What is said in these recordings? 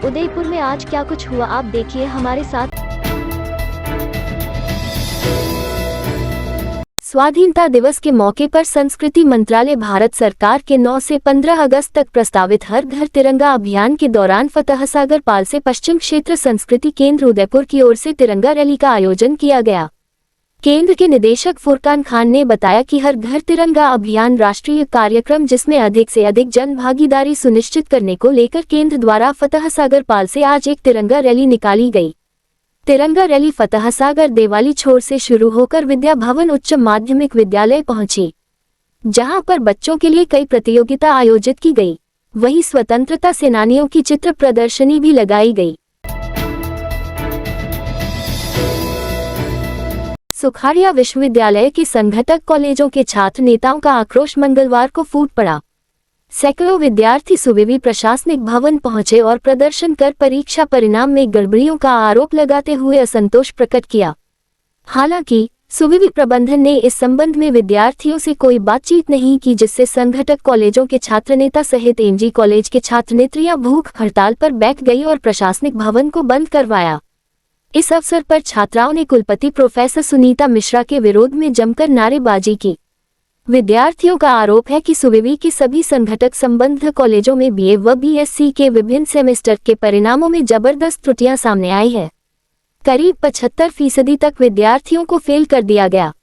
उदयपुर में आज क्या कुछ हुआ, आप देखिए हमारे साथ। स्वाधीनता दिवस के मौके पर संस्कृति मंत्रालय भारत सरकार के 9 से 15 अगस्त तक प्रस्तावित हर घर तिरंगा अभियान के दौरान फतहसागर पाल से पश्चिम क्षेत्र संस्कृति केंद्र उदयपुर की ओर से तिरंगा रैली का आयोजन किया गया। केंद्र के निदेशक फुरकान खान ने बताया कि हर घर तिरंगा अभियान राष्ट्रीय कार्यक्रम जिसमें अधिक से अधिक जन भागीदारी सुनिश्चित करने को लेकर केंद्र द्वारा फतहसागर पाल से आज एक तिरंगा रैली निकाली गई। तिरंगा रैली फतहसागर देवाली छोर से शुरू होकर विद्या भवन उच्च माध्यमिक विद्यालय पहुंची, जहां पर बच्चों के लिए कई प्रतियोगिता आयोजित की गई। वहीं स्वतंत्रता सेनानियों की चित्र प्रदर्शनी भी लगाई गई। सुखाड़िया विश्वविद्यालय के संघटक कॉलेजों के छात्र नेताओं का आक्रोश मंगलवार को फूट पड़ा। सैकड़ों विद्यार्थी सुविवि प्रशासनिक भवन पहुंचे और प्रदर्शन कर परीक्षा परिणाम में गड़बड़ियों का आरोप लगाते हुए असंतोष प्रकट किया। हालांकि सुविवि प्रबंधन ने इस संबंध में विद्यार्थियों से कोई बातचीत नहीं की, जिससे संघटक कॉलेजों के छात्र नेता सहित एमजी कॉलेज के छात्र नेत्रियां भूख हड़ताल पर बैठ गई और प्रशासनिक भवन को बंद करवाया। इस अवसर पर छात्राओं ने कुलपति प्रोफेसर सुनीता मिश्रा के विरोध में जमकर नारेबाजी की। विद्यार्थियों का आरोप है कि सुविवि के सभी संघटक संबद्ध कॉलेजों में बीए व बीएससी के विभिन्न सेमेस्टर के परिणामों में जबरदस्त त्रुटियां सामने आई है। करीब 75% तक विद्यार्थियों को फेल कर दिया गया।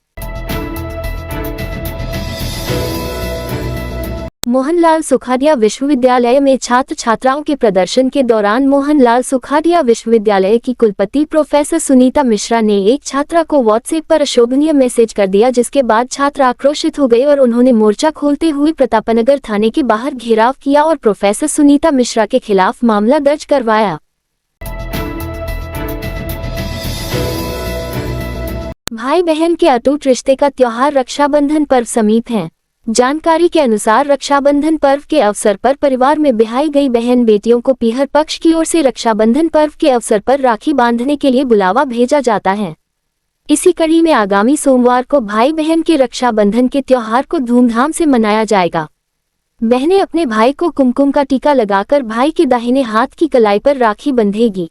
मोहनलाल सुखाड़िया विश्वविद्यालय में छात्र छात्राओं के प्रदर्शन के दौरान मोहनलाल सुखाड़िया विश्वविद्यालय की कुलपति प्रोफेसर सुनीता मिश्रा ने एक छात्रा को व्हाट्सएप पर अशोभनीय मैसेज कर दिया, जिसके बाद छात्र आक्रोशित हो गए और उन्होंने मोर्चा खोलते हुए प्रतापनगर थाने के बाहर घेराव किया और प्रोफेसर सुनीता मिश्रा के खिलाफ मामला दर्ज करवाया। भाई बहन के अटूट रिश्ते का त्योहार रक्षाबंधन पर्व समीप है। जानकारी के अनुसार रक्षाबंधन पर्व के अवसर पर परिवार में ब्याही गई बहन बेटियों को पीहर पक्ष की ओर से रक्षाबंधन पर्व के अवसर पर राखी बांधने के लिए बुलावा भेजा जाता है। इसी कड़ी में आगामी सोमवार को भाई बहन के रक्षाबंधन के त्योहार को धूमधाम से मनाया जाएगा। बहनें अपने भाई को कुमकुम का टीका लगाकर भाई के दाहिने हाथ की कलाई पर राखी बंधेगी।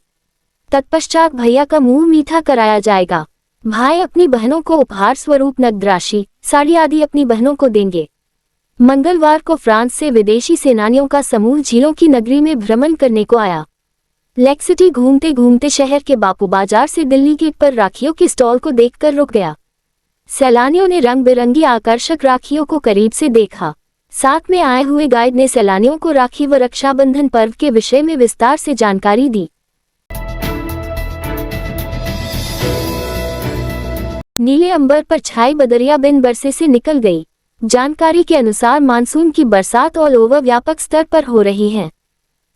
तत्पश्चात भैया का मुंह मीठा कराया जाएगा। भाई अपनी बहनों को उपहार स्वरूप नगद राशि, साड़ी आदि अपनी बहनों को देंगे। मंगलवार को फ्रांस से विदेशी सेनानियों का समूह झीलों की नगरी में भ्रमण करने को आया। लेक सिटी घूमते घूमते शहर के बापू बाजार से दिल्ली गेट पर राखियों के स्टॉल को देखकर रुक गया। सैलानियों ने रंग बिरंगी आकर्षक राखियों को करीब से देखा। साथ में आए हुए गाइड ने सैलानियों को राखी व रक्षाबंधन पर्व के विषय में विस्तार से जानकारी दी। नीले अंबर पर छाई बदरिया बिन बरसे से निकल गई। जानकारी के अनुसार मानसून की बरसात ऑल ओवर व्यापक स्तर पर हो रही है।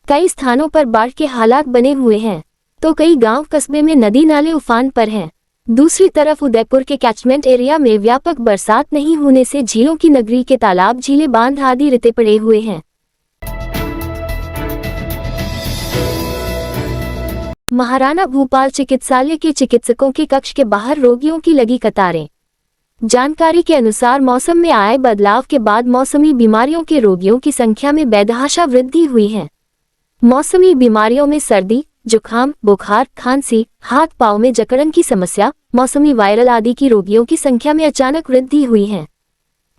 कई स्थानों पर बाढ़ के हालात बने हुए हैं, तो कई गांव कस्बे में नदी नाले उफान पर हैं। दूसरी तरफ उदयपुर के कैचमेंट एरिया में व्यापक बरसात नहीं होने से झीलों की नगरी के तालाब, झीलें, बांध आदि रिते पड़े हुए हैं। महाराणा भूपाल चिकित्सालय के चिकित्सकों के कक्ष के बाहर रोगियों की लगी कतारें। जानकारी के अनुसार मौसम में आए बदलाव के बाद मौसमी बीमारियों के रोगियों की संख्या में बेतहाशा वृद्धि हुई है। मौसमी बीमारियों में सर्दी, जुकाम, बुखार, खांसी, हाथ पांव में जकड़न की समस्या, मौसमी वायरल आदि की रोगियों की संख्या में अचानक वृद्धि हुई है।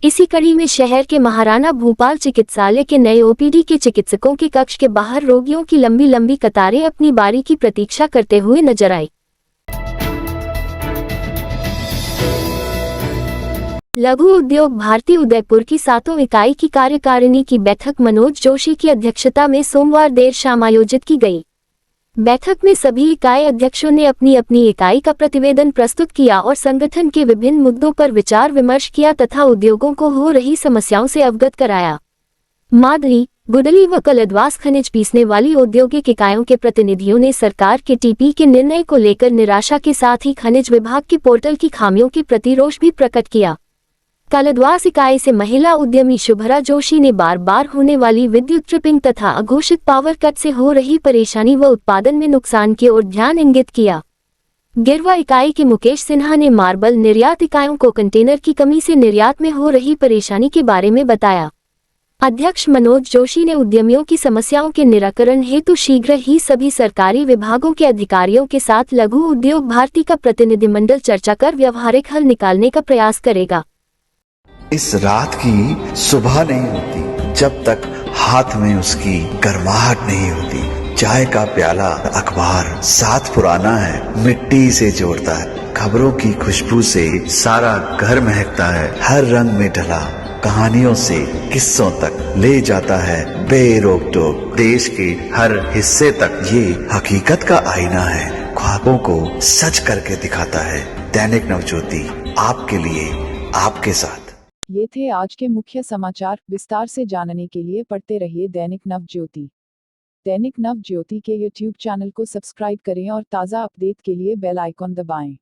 इसी कड़ी में शहर के महाराणा भूपाल चिकित्सालय के नए ओपीडी के चिकित्सकों के कक्ष के बाहर रोगियों की लंबी लंबी कतारें अपनी बारी की प्रतीक्षा करते हुए नजर आई। लघु उद्योग भारती उदयपुर की 7वीं इकाई की कार्यकारिणी की बैठक मनोज जोशी की अध्यक्षता में सोमवार देर शाम आयोजित की गई। बैठक में सभी इकाई अध्यक्षों ने अपनी अपनी इकाई का प्रतिवेदन प्रस्तुत किया और संगठन के विभिन्न मुद्दों पर विचार विमर्श किया तथा उद्योगों को हो रही समस्याओं से अवगत कराया। मादली, गुडली व कलदवास खनिज पीसने वाली औद्योगिक इकाइयों के प्रतिनिधियों ने सरकार के टीपी के निर्णय को लेकर निराशा के साथ ही खनिज विभाग के पोर्टल की खामियों के प्रति रोष भी प्रकट किया। कलदवास इकाई से महिला उद्यमी शुभरा जोशी ने बार बार होने वाली विद्युत ट्रिपिंग तथा अघोषित पावर कट से हो रही परेशानी व उत्पादन में नुकसान की ओर ध्यान इंगित किया। गिरवा इकाई के मुकेश सिन्हा ने मार्बल निर्यात इकाइयों को कंटेनर की कमी से निर्यात में हो रही परेशानी के बारे में बताया। अध्यक्ष मनोज जोशी ने उद्यमियों की समस्याओं के निराकरण हेतु शीघ्र ही सभी सरकारी विभागों के अधिकारियों के साथ लघु उद्योग भारती का प्रतिनिधिमंडल चर्चा कर व्यवहारिक हल निकालने का प्रयास करेगा। इस रात की सुबह नहीं होती जब तक हाथ में उसकी गर्माहट नहीं होती। चाय का प्याला, अखबार साथ पुराना है, मिट्टी से जोड़ता है। खबरों की खुशबू से सारा घर महकता है। हर रंग में ढला कहानियों से किस्सों तक ले जाता है बेरोक टोक। देश के हर हिस्से तक ये हकीकत का आईना है। ख्वाबों को सच करके दिखाता है। दैनिक नवज्योति, आपके लिए, आपके साथ। ये थे आज के मुख्य समाचार। विस्तार से जानने के लिए पढ़ते रहिए दैनिक नवज्योति। दैनिक नवज्योति के YouTube चैनल को सब्सक्राइब करें और ताज़ा अपडेट के लिए बेल आइकॉन दबाएं।